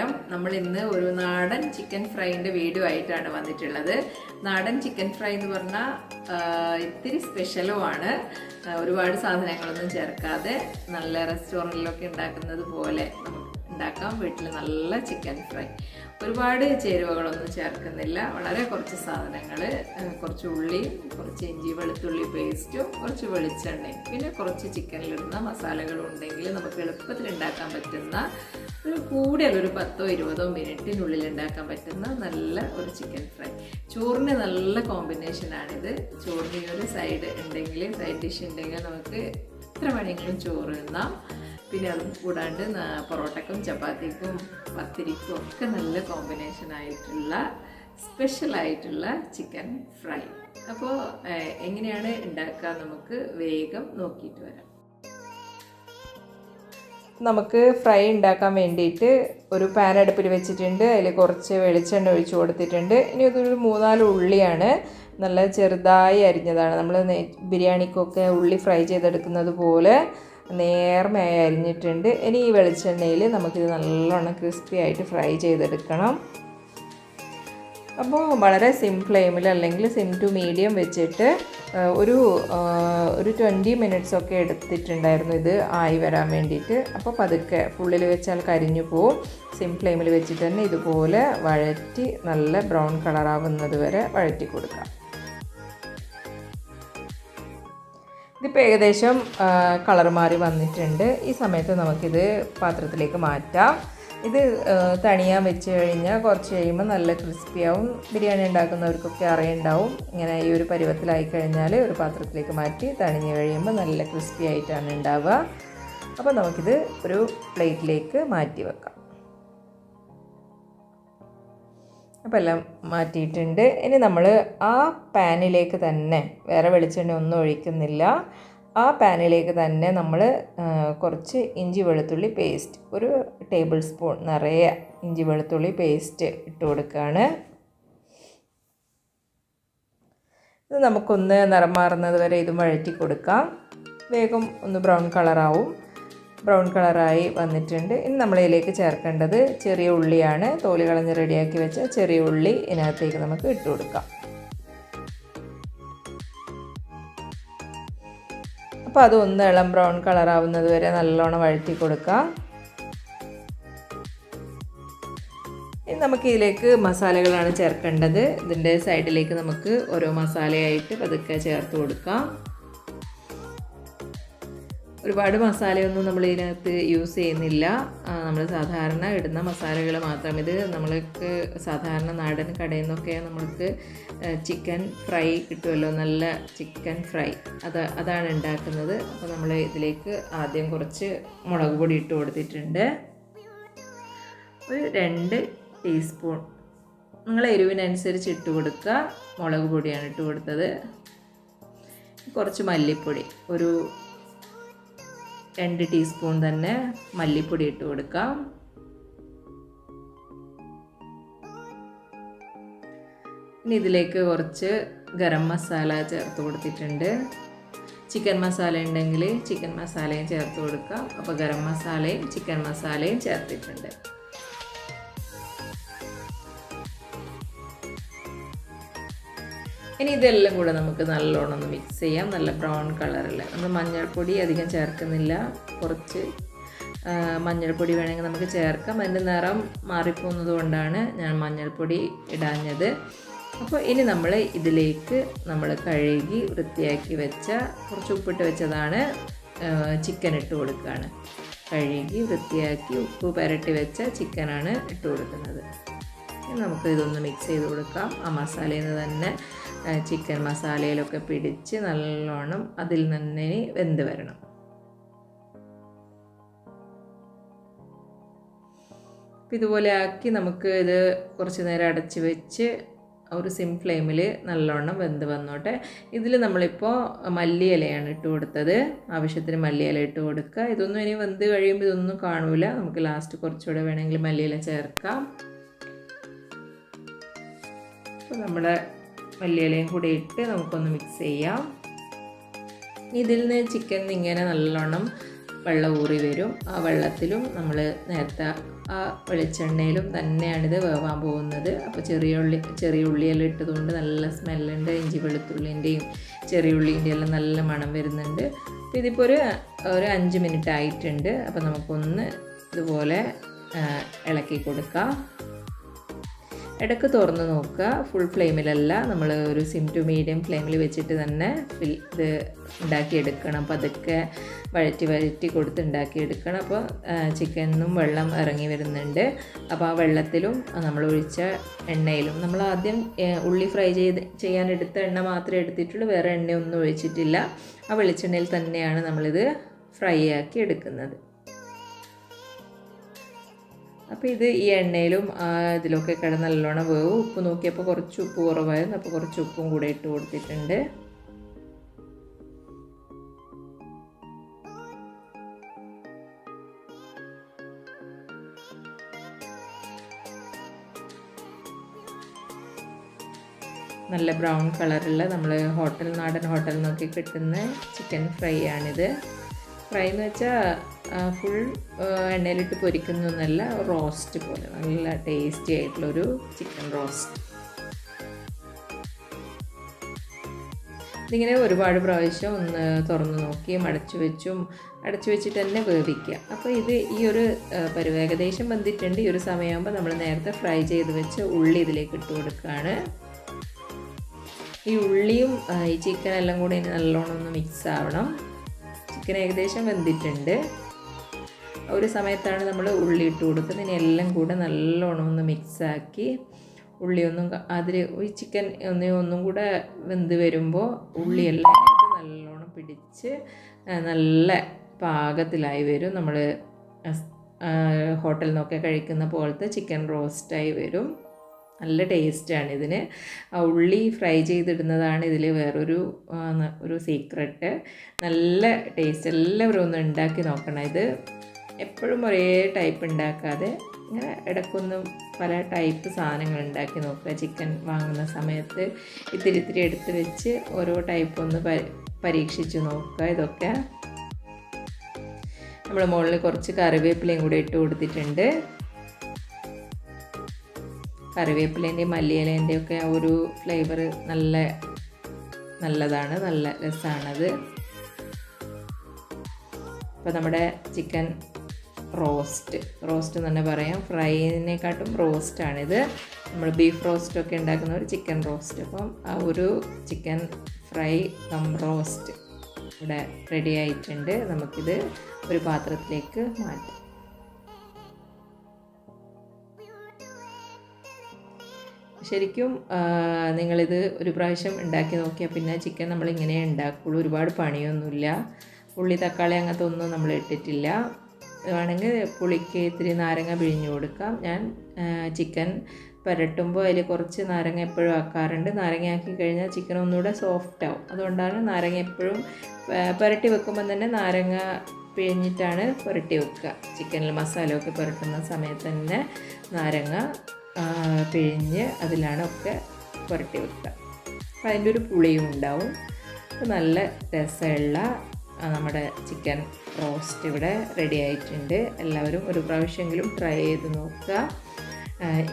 നമസ്കാരം. നമ്മൾ ഇന്ന് ഒരു നാടൻ ചിക്കൻ ഫ്രൈൻ്റെ വീഡിയോ ആയിട്ടാണ് വന്നിട്ടുള്ളത്. നാടൻ ചിക്കൻ ഫ്രൈ എന്ന് പറഞ്ഞാൽ ഇത്തിരി സ്പെഷ്യലുമാണ്. ഒരുപാട് സാധനങ്ങളൊന്നും ചേർക്കാതെ നല്ല റെസ്റ്റോറൻറ്റിലൊക്കെ ഉണ്ടാക്കുന്നത് പോലെ നമുക്ക് ഉണ്ടാക്കാം വീട്ടിൽ നല്ല ചിക്കൻ ഫ്രൈ. ഒരുപാട് ചേരുവകളൊന്നും ചേർക്കുന്നില്ല. വളരെ കുറച്ച് സാധനങ്ങൾ, കുറച്ച് ഉള്ളിയും കുറച്ച് ഇഞ്ചി വെളുത്തുള്ളി പേസ്റ്റും കുറച്ച് വെളിച്ചെണ്ണയും പിന്നെ കുറച്ച് ചിക്കനിലിടുന്ന മസാലകളും ഉണ്ടെങ്കിൽ നമുക്ക് എളുപ്പത്തിൽ ഉണ്ടാക്കാൻ പറ്റുന്ന കൂടിയൊരു 10-20 മിനിറ്റിനുള്ളിൽ ഉണ്ടാക്കാൻ പറ്റുന്ന നല്ല ഒരു ചിക്കൻ ഫ്രൈ. ചോറിന് നല്ല കോമ്പിനേഷനാണിത്. ചോറിന് ഒരു സൈഡ് ഡിഷ് ഉണ്ടെങ്കിൽ നമുക്ക് എത്ര വേണമെങ്കിലും ചോറ് തിന്നാം. പിന്നെ അതും കൂടാണ്ട് പൊറോട്ടക്കും ചപ്പാത്തിക്കും പത്തിരിക്കും ഒക്കെ നല്ല കോമ്പിനേഷനായിട്ടുള്ള സ്പെഷ്യലായിട്ടുള്ള ചിക്കൻ ഫ്രൈ. അപ്പോൾ എങ്ങനെയാണ് ഉണ്ടാക്കുക നമുക്ക് വേഗം നോക്കിയിട്ട് വരാം. നമുക്ക് ഫ്രൈ ഉണ്ടാക്കാൻ വേണ്ടിയിട്ട് ഒരു പാൻ അടുപ്പിൽ വെച്ചിട്ടുണ്ട്. അതിൽ കുറച്ച് വെളിച്ചെണ്ണ ഒഴിച്ച് കൊടുത്തിട്ടുണ്ട്. ഇനി ഇതൊരു 3-4 ഉള്ളിയാണ്, നല്ല ചെറുതായി അരിഞ്ഞതാണ്. നമ്മൾ ബിരിയാണിക്കൊക്കെ ഉള്ളി ഫ്രൈ ചെയ്തെടുക്കുന്നത് പോലെ നേർമയായി അരിഞ്ഞിട്ടുണ്ട്. ഇനി ഈ വെളിച്ചെണ്ണയിൽ നമുക്കിത് നല്ലോണം ക്രിസ്പി ആയിട്ട് ഫ്രൈ ചെയ്തെടുക്കണം. അപ്പോൾ വളരെ സിം ഫ്ലെയിമിൽ അല്ലെങ്കിൽ സിം ടു മീഡിയം വെച്ചിട്ട് ഒരു 20 മിനിറ്റ്സ് ഒക്കെ എടുത്തിട്ടുണ്ടായിരുന്നു ഇത് ആയി വരാൻ വേണ്ടിയിട്ട്. അപ്പോൾ പതുക്കെ ഫുള്ളിൽ വെച്ചാൽ കരിഞ്ഞു പോവും. സിം ഫ്ലെയിമിൽ വെച്ചിട്ട് തന്നെ ഇതുപോലെ വഴറ്റി നല്ല ബ്രൗൺ കളറാവുന്നത് വരെ വഴറ്റി കൊടുക്കാം. ഇതിപ്പോൾ ഏകദേശം കളർ മാറി വന്നിട്ടുണ്ട്. ഈ സമയത്ത് നമുക്കിത് പാത്രത്തിലേക്ക് മാറ്റാം. ഇത് തണിയാൻ വെച്ച് കഴിഞ്ഞാൽ കുറച്ച് കഴിയുമ്പോൾ നല്ല ക്രിസ്പിയാവും. ബിരിയാണി ഉണ്ടാക്കുന്നവർക്കൊക്കെ അറിയുണ്ടാവും. ഇങ്ങനെ ഈ ഒരു പരുവത്തിലായി കഴിഞ്ഞാൽ ഒരു പാത്രത്തിലേക്ക് മാറ്റി തണിഞ്ഞ് കഴിയുമ്പോൾ നല്ല ക്രിസ്പി ആയിട്ടാണ് ഉണ്ടാവുക. അപ്പോൾ നമുക്കിത് ഒരു പ്ലേറ്റിലേക്ക് മാറ്റി വെക്കാം. അപ്പോൾ എല്ലാം മാറ്റിയിട്ടുണ്ട്. ഇനി നമ്മൾ ആ പാനിലേക്ക് തന്നെ, വേറെ വെളിച്ചെണ്ണ ഒന്നും ഒഴിക്കുന്നില്ല, ആ പാനിലേക്ക് തന്നെ നമ്മൾ കുറച്ച് ഇഞ്ചി വെളുത്തുള്ളി പേസ്റ്റ്, ഒരു ടേബിൾ സ്പൂൺ നിറയെ ഇഞ്ചി വെളുത്തുള്ളി പേസ്റ്റ് ഇട്ട് കൊടുക്കുകയാണ്. ഇത് നമുക്കൊന്ന് നിറം മാറുന്നത് വരെ ഇതും വഴറ്റി കൊടുക്കാം. വേഗം ഒന്ന് ബ്രൗൺ കളറാവും. ബ്രൗൺ കളറായി വന്നിട്ടുണ്ട്. ഇനി നമ്മളിതിലേക്ക് ചേർക്കേണ്ടത് ചെറിയ ഉള്ളിയാണ്. തോല് കളഞ്ഞ് റെഡിയാക്കി വെച്ച ചെറിയ ഉള്ളി ഇതിനകത്തേക്ക് നമുക്ക് ഇട്ട് കൊടുക്കാം. അപ്പോൾ അതൊന്ന് ഇളം ബ്രൗൺ കളറാവുന്നത് വരെ നല്ലോണം വഴറ്റി കൊടുക്കാം. ഇനി നമുക്ക് ഇതിലേക്ക് മസാലകളാണ് ചേർക്കേണ്ടത്. ഇതിൻ്റെ സൈഡിലേക്ക് നമുക്ക് ഓരോ മസാലയായിട്ട് പതുക്കെ ചേർത്ത് കൊടുക്കാം. ഒരുപാട് മസാലയൊന്നും നമ്മൾ ഇതിനകത്ത് യൂസ് ചെയ്യുന്നില്ല. നമ്മൾ സാധാരണ ഇടുന്ന മസാലകൾ മാത്രം. ഇത് നമ്മൾക്ക് സാധാരണ നാടൻ കടയിൽ നിന്നൊക്കെ നമ്മൾക്ക് ചിക്കൻ ഫ്രൈ കിട്ടുമല്ലോ, നല്ല ചിക്കൻ ഫ്രൈ, അതാണ് ഉണ്ടാക്കുന്നത്. അപ്പോൾ നമ്മൾ ഇതിലേക്ക് ആദ്യം കുറച്ച് മുളക് പൊടി ഇട്ട് കൊടുത്തിട്ടുണ്ട്. ഒരു 2 ടീസ്പൂൺ നിങ്ങളെ എരിവിനനുസരിച്ച് ഇട്ട് കൊടുക്കുക. മുളക് പൊടിയാണ് ഇട്ട് കൊടുത്തത്. കുറച്ച് മല്ലിപ്പൊടി, ഒരു 2 ടീസ്പൂൺ തന്നെ മല്ലിപ്പൊടി ഇട്ട് കൊടുക്കാം. ഇനി ഇതിലേക്ക് കുറച്ച് ഗരം മസാല ചേർത്ത് കൊടുത്തിട്ടുണ്ട്. ചിക്കൻ മസാല ഉണ്ടെങ്കിൽ ചിക്കൻ മസാലയും ചേർത്ത് കൊടുക്കാം. അപ്പോൾ ഗരം മസാലയും ചിക്കൻ മസാലയും ചേർത്തിട്ടുണ്ട്. ഇനി ഇതെല്ലാം കൂടെ നമുക്ക് നല്ലോണം ഒന്ന് മിക്സ് ചെയ്യാം. നല്ല ബ്രൗൺ കളറിൽ. നമ്മൾ മഞ്ഞൾപ്പൊടി അധികം ചേർക്കുന്നില്ല. കുറച്ച് മഞ്ഞൾപ്പൊടി വേണമെങ്കിൽ നമുക്ക് ചേർക്കാം. അതിൻ്റെ നിറം മാറിപ്പോകുന്നത് കൊണ്ടാണ് ഞാൻ മഞ്ഞൾപ്പൊടി ഇടാഞ്ഞത്. അപ്പോൾ ഇനി നമ്മൾ ഇതിലേക്ക് നമ്മൾ കഴുകി വൃത്തിയാക്കി വെച്ച, കുറച്ച് ഉപ്പിട്ട് വെച്ചതാണ്, ചിക്കൻ ഇട്ട് കൊടുക്കുകയാണ്. കഴുകി വൃത്തിയാക്കി ഉപ്പ് പുരട്ടി വെച്ച ചിക്കനാണ് ഇട്ട് കൊടുക്കുന്നത്. നമുക്ക് ഇതൊന്ന് മിക്സ് ചെയ്ത് കൊടുക്കാം. ആ മസാലയിൽ നിന്ന് തന്നെ ചിക്കൻ മസാലയിലൊക്കെ പിടിച്ച് നല്ലോണം അതിൽ തന്നെ വെന്ത് വരണം. ഇതുപോലെ ആക്കി നമുക്ക് ഇത് കുറച്ച് നേരം അടച്ച് വെച്ച് ഒരു സിം ഫ്ലെയിമിൽ നല്ലോണം വെന്ത് വന്നോട്ടെ. ഇതിൽ നമ്മളിപ്പോൾ മല്ലിയിലയാണ് ഇട്ട് കൊടുത്തത്. ആവശ്യത്തിന് മല്ലിയില ഇട്ട് കൊടുക്കുക. ഇതൊന്നും ഇനി വെന്ത് കഴിയുമ്പോൾ ഇതൊന്നും കാണൂല. നമുക്ക് ലാസ്റ്റ് കുറച്ചുകൂടെ വേണമെങ്കിൽ മല്ലിയില ചേർക്കാം. അപ്പോൾ നമ്മുടെ മല്ലിയിലയും കൂടി ഇട്ട് നമുക്കൊന്ന് മിക്സ് ചെയ്യാം. ഇതിൽ നിന്ന് ചിക്കൻ ഇങ്ങനെ നല്ലോണം വെള്ളം ഊറി വരും. ആ വെള്ളത്തിലും നമ്മൾ നേരത്തെ ആ വെളിച്ചെണ്ണയിലും തന്നെയാണിത് വേവാൻ പോകുന്നത്. അപ്പോൾ ചെറിയ ഉള്ളിയെല്ലാം ഇട്ടതുകൊണ്ട് നല്ല സ്മെല്ലുണ്ട്. ഇഞ്ചി വെളുത്തുള്ളിൻ്റെയും ചെറിയ ഉള്ളിൻ്റെയും എല്ലാം നല്ല മണം വരുന്നുണ്ട്. അപ്പോൾ ഇതിപ്പോൾ ഒരു 5 മിനിറ്റ് ആയിട്ടുണ്ട്. അപ്പോൾ നമുക്കൊന്ന് ഇതുപോലെ ഇളക്കി കൊടുക്കാം. ഇടയ്ക്ക് തുറന്ന് നോക്കുക. ഫുൾ ഫ്ലെയിമിലല്ല, നമ്മൾ ഒരു സിം ടു മീഡിയം ഫ്ലെയിമിൽ വെച്ചിട്ട് തന്നെ ഇത് ഉണ്ടാക്കിയെടുക്കണം. പതുക്കെ വഴറ്റി കൊടുത്ത് ഉണ്ടാക്കിയെടുക്കണം. അപ്പോൾ ചിക്കനും വെള്ളം ഇറങ്ങി വരുന്നുണ്ട്. അപ്പോൾ ആ വെള്ളത്തിലും നമ്മൾ ഒഴിച്ച എണ്ണയിലും, നമ്മൾ ആദ്യം ഉള്ളി ഫ്രൈ ചെയ്യാനെടുത്ത എണ്ണ മാത്രമേ എടുത്തിട്ടുള്ളൂ, വേറെ എണ്ണയൊന്നും ഒഴിച്ചിട്ടില്ല. ആ വെളിച്ചെണ്ണയിൽ തന്നെയാണ് നമ്മളിത് ഫ്രൈ ആക്കി എടുക്കുന്നത്. അപ്പോൾ ഇത് ഈ എണ്ണയിലും ഇതിലൊക്കെ കിടന്ന് നല്ലോണം വേവും. ഉപ്പ് നോക്കിയപ്പോൾ കുറച്ച് ഉപ്പ് കുറവായിരുന്നു, അപ്പോൾ കുറച്ച് ഉപ്പും കൂടെ ഇട്ട് കൊടുത്തിട്ടുണ്ട്. നല്ല ബ്രൗൺ കളറുള്ള നമ്മൾ നാടൻ ഹോട്ടലിൽ നിന്നൊക്കെ കിട്ടുന്ന ചിക്കൻ ഫ്രൈ ആണിത്. ഫ്രൈ എന്ന് വെച്ചാൽ ഫുൾ എണ്ണയിലിട്ട് പൊരിക്കുന്നൊന്നല്ല, റോസ്റ്റ് പോലെ നല്ല ടേസ്റ്റി ആയിട്ടുള്ളൊരു ചിക്കൻ റോസ്റ്റ്. ഇതിങ്ങനെ ഒരുപാട് പ്രാവശ്യം ഒന്ന് തുറന്ന് നോക്കിയും അടച്ചു വെച്ചിട്ട് തന്നെ വേവിക്കുക. അപ്പോൾ ഇത് ഈ ഒരു ഏകദേശം വെന്തിട്ടുണ്ട്. ഈ ഒരു സമയമാകുമ്പോൾ നമ്മൾ നേരത്തെ ഫ്രൈ ചെയ്ത് വെച്ച് ഉള്ളി ഇതിലേക്ക് ഇട്ട് കൊടുക്കുകയാണ്. ഈ ഉള്ളിയും ഈ ചിക്കനെല്ലാം കൂടി നല്ലോണം ഒന്ന് മിക്സ് ആവണം. ചിക്കൻ ഏകദേശം വെന്തിട്ടുണ്ട്. ഒരു സമയത്താണ് നമ്മൾ ഉള്ളി ഇട്ട് കൊടുക്കുന്നത്. ഇനി എല്ലാം കൂടെ നല്ലോണം ഒന്ന് മിക്സാക്കി ഉള്ളിയൊന്നും ഈ ചിക്കൻ ഒന്നും കൂടെ വെന്ത് വരുമ്പോൾ ഉള്ളിയെല്ലാം നല്ലോണം പിടിച്ച് നല്ല പാകത്തിലായി വരും. നമ്മൾ ഹോട്ടലിൽ നിന്നൊക്കെ കഴിക്കുന്ന പോലത്തെ ചിക്കൻ റോസ്റ്റായി വരും. നല്ല ടേസ്റ്റാണ് ഇതിന്. ഉള്ളി ഫ്രൈ ചെയ്തിടുന്നതാണ് ഇതിൽ വേറൊരു സീക്രട്ട്. നല്ല ടേസ്റ്റ്. എല്ലാവരും ഒന്ന് ഉണ്ടാക്കി നോക്കണം. ഇത് എപ്പോഴും ഒരേ ടൈപ്പ് ഉണ്ടാക്കാതെ ഇങ്ങനെ ഇടയ്ക്കൊന്ന് പല ടൈപ്പ് സാധനങ്ങൾ ഉണ്ടാക്കി നോക്കുക. ചിക്കൻ വാങ്ങുന്ന സമയത്ത് ഇത്തിരി എടുത്ത് വെച്ച് ഓരോ ടൈപ്പ് ഒന്ന് പരീക്ഷിച്ച് നോക്കുക. ഇതൊക്കെ നമ്മൾ മുകളിൽ കുറച്ച് കറിവേപ്പിലയും കൂടെ ഇട്ട് കൊടുത്തിട്ടുണ്ട്. കറിവേപ്പിലേൻ്റെയും മല്ലിയിലേൻ്റെയും ഒക്കെ ആ ഒരു ഫ്ലേവർ നല്ലതാണ്, നല്ല രസമാണത്. അപ്പോൾ നമ്മുടെ ചിക്കൻ റോസ്റ്റ് എന്ന് തന്നെ പറയാം. ഫ്രൈനെക്കാട്ടും റോസ്റ്റാണിത്. നമ്മൾ ബീഫ് റോസ്റ്റൊക്കെ ഉണ്ടാക്കുന്ന ഒരു ചിക്കൻ റോസ്റ്റ്. അപ്പം ആ ഒരു ചിക്കൻ ഫ്രൈ റോസ്റ്റ് ഇവിടെ റെഡി ആയിട്ടുണ്ട്. നമുക്കിത് ഒരു പാത്രത്തിലേക്ക് മാറ്റാം. ശരിക്കും നിങ്ങളിത് ഒരു പ്രാവശ്യം ഉണ്ടാക്കി നോക്കിയാൽ പിന്നെ ചിക്കൻ നമ്മളിങ്ങനെ ഉണ്ടാക്കുള്ളൂ. ഒരുപാട് പണിയൊന്നുമില്ല. ഉള്ളി തക്കാളി അങ്ങനത്തെ ഒന്നും നമ്മൾ ഇട്ടിട്ടില്ല. വേണമെങ്കിൽ പുളിക്ക് ഇത്തിരി നാരങ്ങ പിഴിഞ്ഞു കൊടുക്കാം. ഞാൻ ചിക്കൻ പുരട്ടുമ്പോൾ അതിൽ കുറച്ച് നാരങ്ങ എപ്പോഴും ആക്കാറുണ്ട്. നാരങ്ങ ആക്കി കഴിഞ്ഞാൽ ചിക്കൻ ഒന്നുകൂടെ സോഫ്റ്റ് ആവും. അതുകൊണ്ടാണ് നാരങ്ങ എപ്പോഴും പുരട്ടി വെക്കുമ്പം തന്നെ നാരങ്ങ പിഴിഞ്ഞിട്ടാണ് പുരട്ടി വെക്കുക. ചിക്കനിൽ മസാലയൊക്കെ പുരട്ടുന്ന സമയത്ത് തന്നെ നാരങ്ങ പിഴിഞ്ഞ് അതിലാണ് ഒക്കെ പുരട്ടി വെക്കുക. അപ്പം അതിൻ്റെ ഒരു പുളിയും ഉണ്ടാവും. നല്ല രസമുള്ള നമ്മുടെ ചിക്കൻ റോസ്റ്റ് ഇവിടെ റെഡി ആയിട്ടുണ്ട്. എല്ലാവരും ഒരു പ്രാവശ്യമെങ്കിലും ട്രൈ ചെയ്ത് നോക്കുക.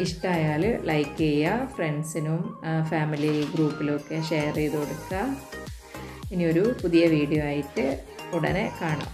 ഇഷ്ടമായാൽ ലൈക്ക് ചെയ്യുക. ഫ്രണ്ട്സിനും ഫാമിലി ഗ്രൂപ്പിലൊക്കെ ഷെയർ ചെയ്ത് കൊടുക്കുക. ഇനിയൊരു പുതിയ വീഡിയോ ആയിട്ട് ഉടനെ കാണാം.